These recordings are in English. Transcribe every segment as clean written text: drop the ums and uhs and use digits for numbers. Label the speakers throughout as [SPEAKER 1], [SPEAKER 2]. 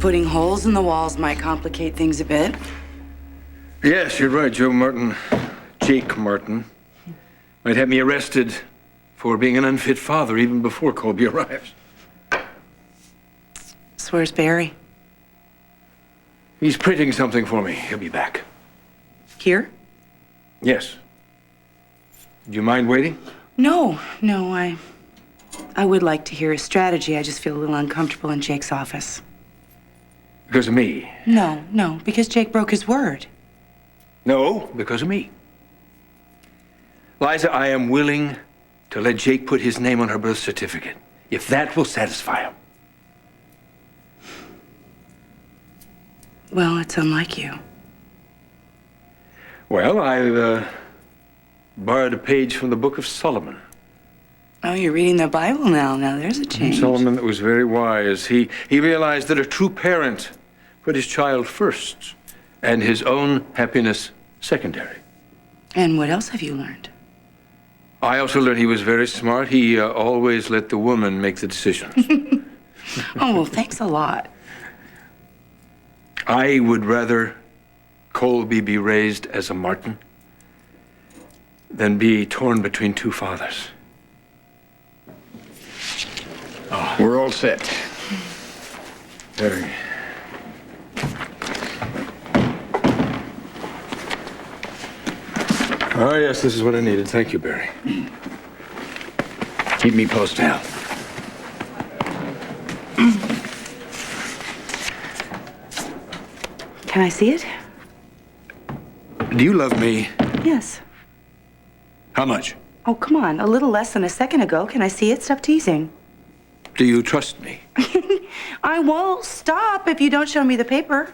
[SPEAKER 1] putting holes in the walls might complicate things a bit.
[SPEAKER 2] Yes, you're right, Joe Martin. Jake Martin might have me arrested for being an unfit father even before Colby arrives.
[SPEAKER 1] So where's Barry?
[SPEAKER 2] He's printing something for me. He'll be back.
[SPEAKER 1] Here?
[SPEAKER 2] Yes. Do you mind waiting?
[SPEAKER 1] No, I would like to hear his strategy. I just feel a little uncomfortable in Jake's office.
[SPEAKER 2] Because of me?
[SPEAKER 1] No, because Jake broke his word.
[SPEAKER 2] No, because of me. Liza, I am willing to let Jake put his name on her birth certificate, if that will satisfy him.
[SPEAKER 1] Well, it's unlike you.
[SPEAKER 2] Well, I've borrowed a page from the Book of Solomon.
[SPEAKER 1] Oh, you're reading the Bible now. Now there's a change.
[SPEAKER 2] Solomon was very wise. He realized that a true parent put his child first and his own happiness secondary.
[SPEAKER 1] And what else have you learned?
[SPEAKER 2] I also learned he was very smart. He always let the woman make the decisions.
[SPEAKER 1] Oh, well, thanks a lot.
[SPEAKER 2] I would rather Colby be raised as a Martin than be torn between two fathers.
[SPEAKER 3] Oh, we're all set.
[SPEAKER 2] Barry. Oh, yes, this is what I needed. Thank you, Barry.
[SPEAKER 3] Keep me posted.
[SPEAKER 2] Now.
[SPEAKER 1] Can I see it?
[SPEAKER 2] Do you love me?
[SPEAKER 1] Yes.
[SPEAKER 2] How much?
[SPEAKER 1] Oh, come on. A little less than a second ago. Can I see it? Stop teasing.
[SPEAKER 2] Do you trust me?
[SPEAKER 1] I won't stop if you don't show me the paper.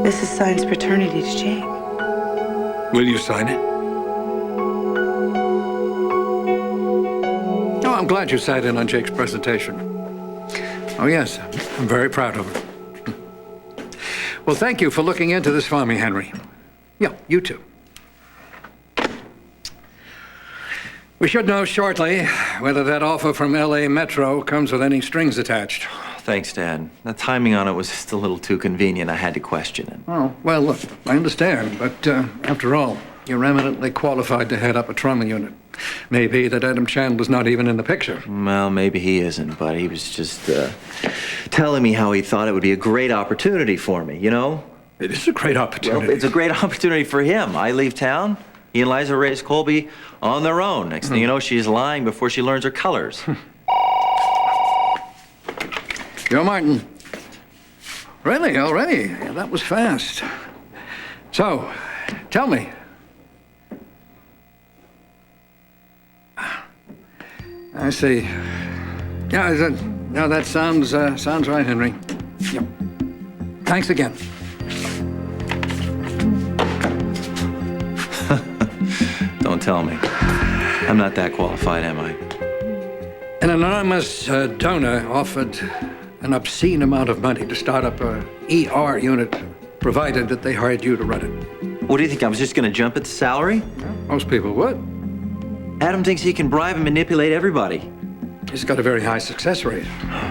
[SPEAKER 1] This is signed paternity to Jake.
[SPEAKER 2] Will you sign it?
[SPEAKER 4] Oh, I'm glad you sat in on Jake's presentation. Oh, yes, I'm very proud of him. Well, thank you for looking into this for me, Henry. Yeah, you too. We should know shortly whether that offer from L.A. Metro comes with any strings attached.
[SPEAKER 5] Thanks, Dad. The timing on it was just a little too convenient. I had to question it.
[SPEAKER 4] Oh, well, look, I understand, but after all, you're eminently qualified to head up a trauma unit. Maybe that Adam Chandler's not even in the picture.
[SPEAKER 5] Well, maybe he isn't, but he was just telling me how he thought it would be a great opportunity for me, you know?
[SPEAKER 4] It is a great opportunity.
[SPEAKER 5] Well, it's a great opportunity for him. I leave town. He and Liza raise Colby on their own. Next thing you know, she's lying before she learns her colors.
[SPEAKER 4] Joe Martin. Really? Already? Yeah, that was fast. So, tell me. I see. Yeah, that sounds right, Henry. Yep. Thanks again.
[SPEAKER 5] Don't tell me. I'm not that qualified, am I?
[SPEAKER 4] An anonymous donor offered an obscene amount of money to start up a ER unit, provided that they hired you to run it.
[SPEAKER 5] What do you think? I was just going to jump at the salary?
[SPEAKER 4] Well, most people would.
[SPEAKER 5] Adam thinks he can bribe and manipulate everybody.
[SPEAKER 4] He's got a very high success rate.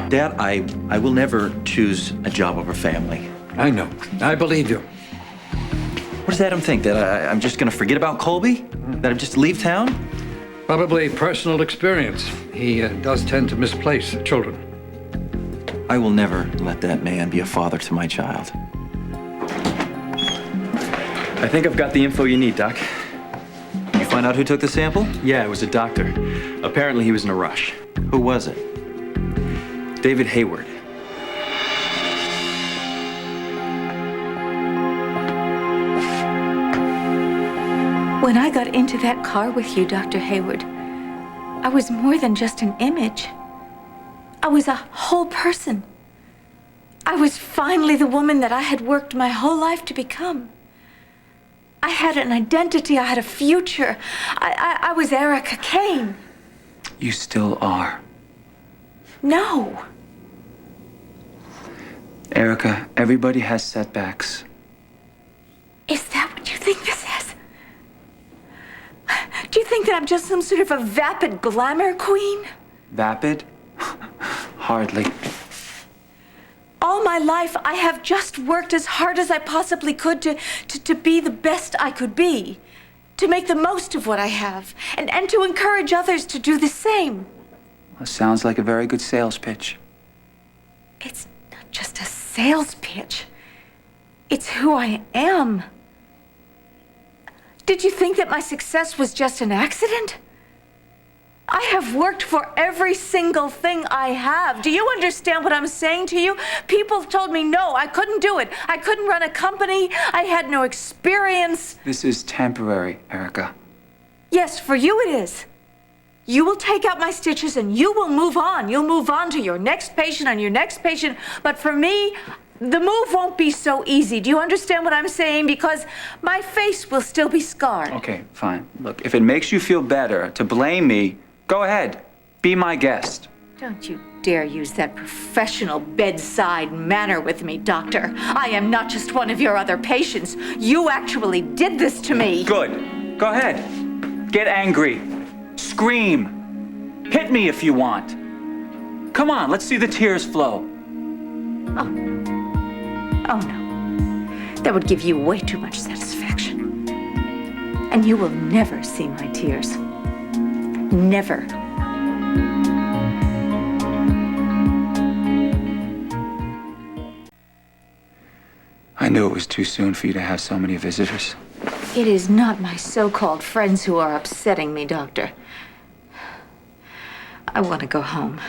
[SPEAKER 5] Dad, I will never choose a job over family.
[SPEAKER 4] I know. I believe you.
[SPEAKER 5] What does Adam think? That I'm just going to forget about Colby? That I'm just leave town?
[SPEAKER 4] Probably personal experience. He does tend to misplace children.
[SPEAKER 5] I will never let that man be a father to my child.
[SPEAKER 6] I think I've got the info you need, Doc.
[SPEAKER 5] You find out who took the sample?
[SPEAKER 6] Yeah, it was a doctor. Apparently he was in a rush.
[SPEAKER 5] Who was it?
[SPEAKER 6] David Hayward.
[SPEAKER 7] When I got into that car with you, Dr. Hayward, I was more than just an image. I was a whole person. I was finally the woman that I had worked my whole life to become. I had an identity, I had a future. I was Erica Kane.
[SPEAKER 6] You still are.
[SPEAKER 7] No.
[SPEAKER 6] Erica, everybody has setbacks.
[SPEAKER 7] Is that what you think this is? Do you think that I'm just some sort of a vapid glamour queen?
[SPEAKER 6] Vapid? Hardly.
[SPEAKER 7] All my life, I have just worked as hard as I possibly could to be the best I could be, to make the most of what I have, and to encourage others to do the same.
[SPEAKER 6] Well, sounds like a very good sales pitch.
[SPEAKER 7] It's not just a sales pitch. It's who I am. Did you think that my success was just an accident? I have worked for every single thing I have. Do you understand what I'm saying to you? People told me no, I couldn't do it. I couldn't run a company. I had no experience.
[SPEAKER 6] This is temporary, Erica.
[SPEAKER 7] Yes, for you it is. You will take out my stitches and you will move on. You'll move on to your next patient and your next patient. But for me, the move won't be so easy. Do you understand what I'm saying? Because my face will still be scarred.
[SPEAKER 6] Okay, fine. Look, if it makes you feel better to blame me, go ahead. Be my guest.
[SPEAKER 7] Don't you dare use that professional bedside manner with me, doctor. I am not just one of your other patients. You actually did this to me.
[SPEAKER 6] Good. Go ahead. Get angry. Scream. Hit me if you want. Come on, let's see the tears flow.
[SPEAKER 7] Oh, no. That would give you way too much satisfaction. And you will never see my tears. Never.
[SPEAKER 6] I knew it was too soon for you to have so many visitors.
[SPEAKER 7] It is not my so-called friends who are upsetting me, doctor. I want to go home.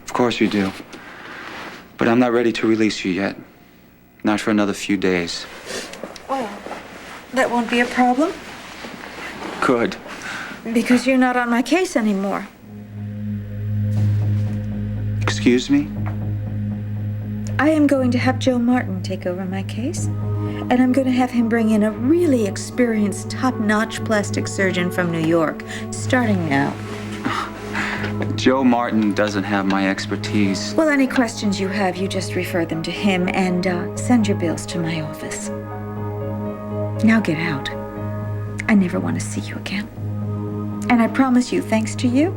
[SPEAKER 6] Of course you do. But I'm not ready to release you yet. Not for another few days.
[SPEAKER 7] Well, that won't be a problem.
[SPEAKER 6] Good.
[SPEAKER 7] Because you're not on my case anymore.
[SPEAKER 6] Excuse me?
[SPEAKER 7] I am going to have Joe Martin take over my case. And I'm going to have him bring in a really experienced, top-notch plastic surgeon from New York, starting now.
[SPEAKER 6] Joe Martin doesn't have my expertise.
[SPEAKER 7] Well, any questions you have, you just refer them to him and send your bills to my office. Now get out. I never want to see you again. And I promise you, thanks to you,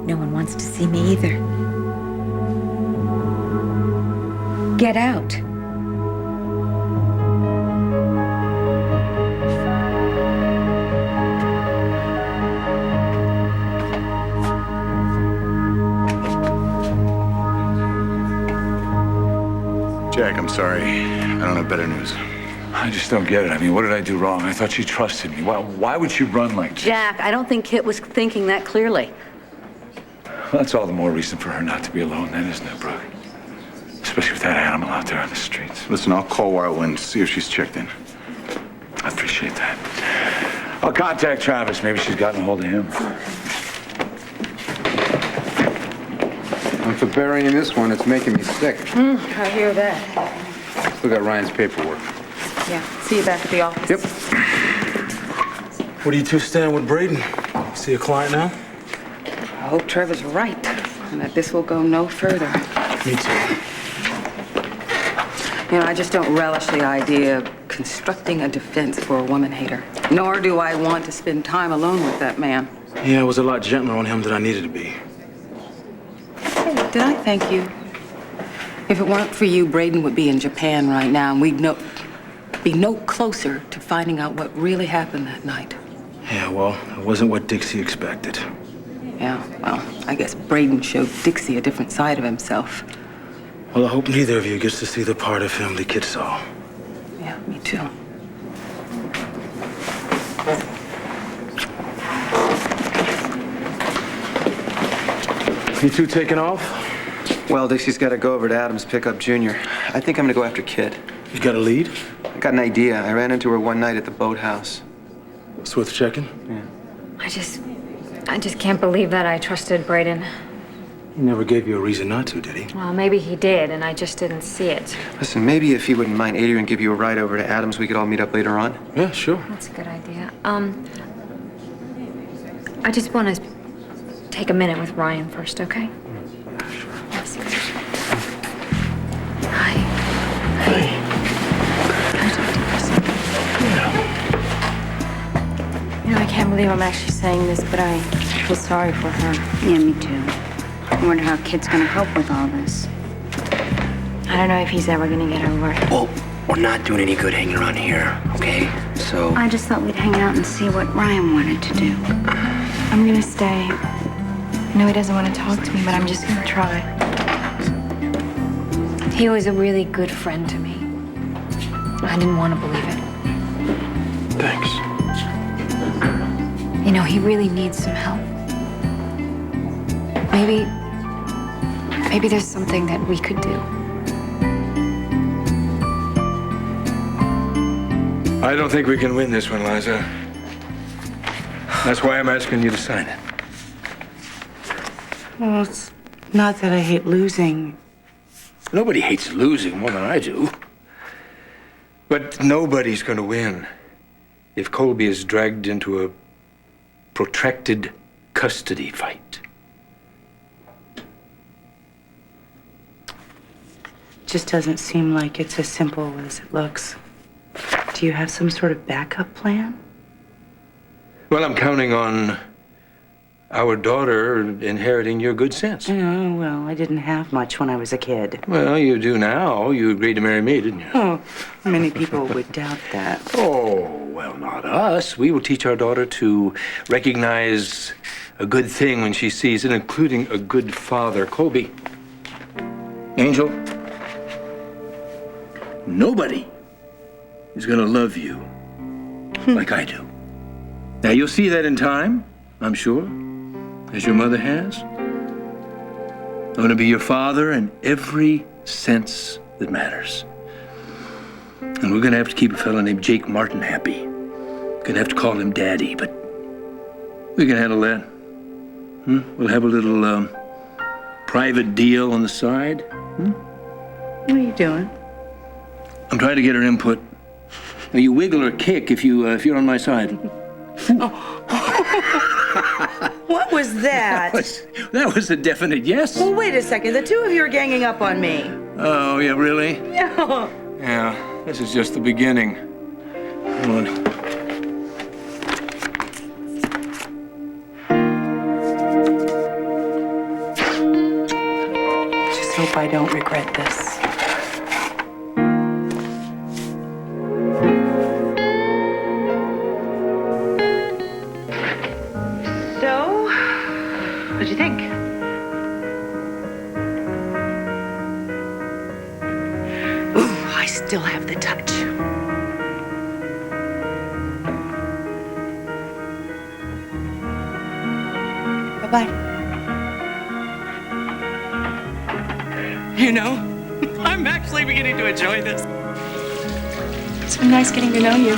[SPEAKER 7] no one wants to see me either. Get out.
[SPEAKER 3] Jack, I'm sorry. I don't have better news.
[SPEAKER 8] I just don't get it. I mean, what did I do wrong? I thought she trusted me. Why would she run like that?
[SPEAKER 9] Jack, I don't think Kit was thinking that clearly.
[SPEAKER 8] Well, that's all the more reason for her not to be alone then, isn't it, Brooke? Especially with that animal out there on the streets.
[SPEAKER 3] Listen, I'll call Wildland and see if she's checked in.
[SPEAKER 8] I appreciate that. I'll contact Travis. Maybe she's gotten a hold of him.
[SPEAKER 4] And for burying this one, it's making me sick.
[SPEAKER 1] I hear that.
[SPEAKER 4] Look at Ryan's paperwork.
[SPEAKER 1] Yeah, see you back at the office.
[SPEAKER 4] Yep.
[SPEAKER 10] What are you two standing with Braden? See a client now?
[SPEAKER 1] I hope Trevor's right, and that this will go no further.
[SPEAKER 10] Me too.
[SPEAKER 1] You know, I just don't relish the idea of constructing a defense for a woman hater. Nor do I want to spend time alone with that man.
[SPEAKER 10] Yeah, I was a lot gentler on him than I needed to be.
[SPEAKER 1] Hey, did I thank you? If it weren't for you, Braden would be in Japan right now, and we'd be no closer to finding out what really happened that night.
[SPEAKER 10] Yeah, well, it wasn't what Dixie expected.
[SPEAKER 1] Yeah, well, I guess Braden showed Dixie a different side of himself.
[SPEAKER 10] Well, I hope neither of you gets to see the part of him the kid saw.
[SPEAKER 1] Yeah, me too.
[SPEAKER 10] You two taking off?
[SPEAKER 11] Well, Dixie's got to go over to Adams pick up Junior. I think I'm going to go after Kid.
[SPEAKER 10] You got a lead?
[SPEAKER 11] I got an idea. I ran into her one night at the boathouse.
[SPEAKER 10] It's worth checking?
[SPEAKER 11] Yeah.
[SPEAKER 12] I just can't believe that I trusted Braden.
[SPEAKER 10] He never gave you a reason not to, did he?
[SPEAKER 12] Well, maybe he did, and I just didn't see it.
[SPEAKER 11] Listen, maybe if you wouldn't mind Adrian give you a ride over to Adams, we could all meet up later on.
[SPEAKER 10] Yeah, sure.
[SPEAKER 12] That's a good idea. I just want to take a minute with Ryan first, okay? Yes. Hi. Hey. Can I talk to you for a second? You know, I can't believe believe I'm actually saying this, but I feel sorry for her.
[SPEAKER 13] Yeah, me too. I wonder how Kit's gonna cope with all this.
[SPEAKER 12] I don't know if he's ever gonna get over it.
[SPEAKER 14] Well, we're not doing any good hanging around here, okay? So...
[SPEAKER 13] I just thought we'd hang out and see what Ryan wanted to do.
[SPEAKER 12] I'm gonna stay. I know he doesn't want to talk to me, but I'm just gonna try. He was a really good friend to me. I didn't want to believe it.
[SPEAKER 14] Thanks.
[SPEAKER 12] You know, he really needs some help. Maybe there's something that we could do.
[SPEAKER 2] I don't think we can win this one, Liza. That's why I'm asking you to sign it.
[SPEAKER 1] Well, it's not that I hate losing.
[SPEAKER 2] Nobody hates losing more than I do. But nobody's going to win if Colby is dragged into a protracted custody fight.
[SPEAKER 1] Just doesn't seem like it's as simple as it looks. Do you have some sort of backup plan?
[SPEAKER 2] Well, I'm counting on our daughter inheriting your good sense.
[SPEAKER 1] Oh, well, I didn't have much when I was a kid.
[SPEAKER 2] Well, you do now. You agreed to marry me, didn't you?
[SPEAKER 1] Oh, many people would doubt that.
[SPEAKER 2] Oh, well, not us. We will teach our daughter to recognize a good thing when she sees it, including a good father. Colby. Angel. Nobody is going to love you like I do. Now, you'll see that in time, I'm sure, as your mother has. I'm going to be your father in every sense that matters. And we're going to have to keep a fellow named Jake Martin happy. Going to have to call him Daddy, but we can handle that. We'll have a little private deal on the side.
[SPEAKER 1] What are you doing?
[SPEAKER 2] I'm trying to get her input. Now, you wiggle or kick if you're on my side.
[SPEAKER 1] What was that?
[SPEAKER 2] That was a definite yes.
[SPEAKER 1] Well, wait a second. The two of you are ganging up on me.
[SPEAKER 2] Oh, yeah, really?
[SPEAKER 1] Yeah.
[SPEAKER 2] Yeah, this is just the beginning. Come on.
[SPEAKER 1] Just hope I don't regret this. What'd you think? Ooh, I still have the touch. Bye-bye. You know, I'm actually beginning to enjoy this. It's been nice getting to know you.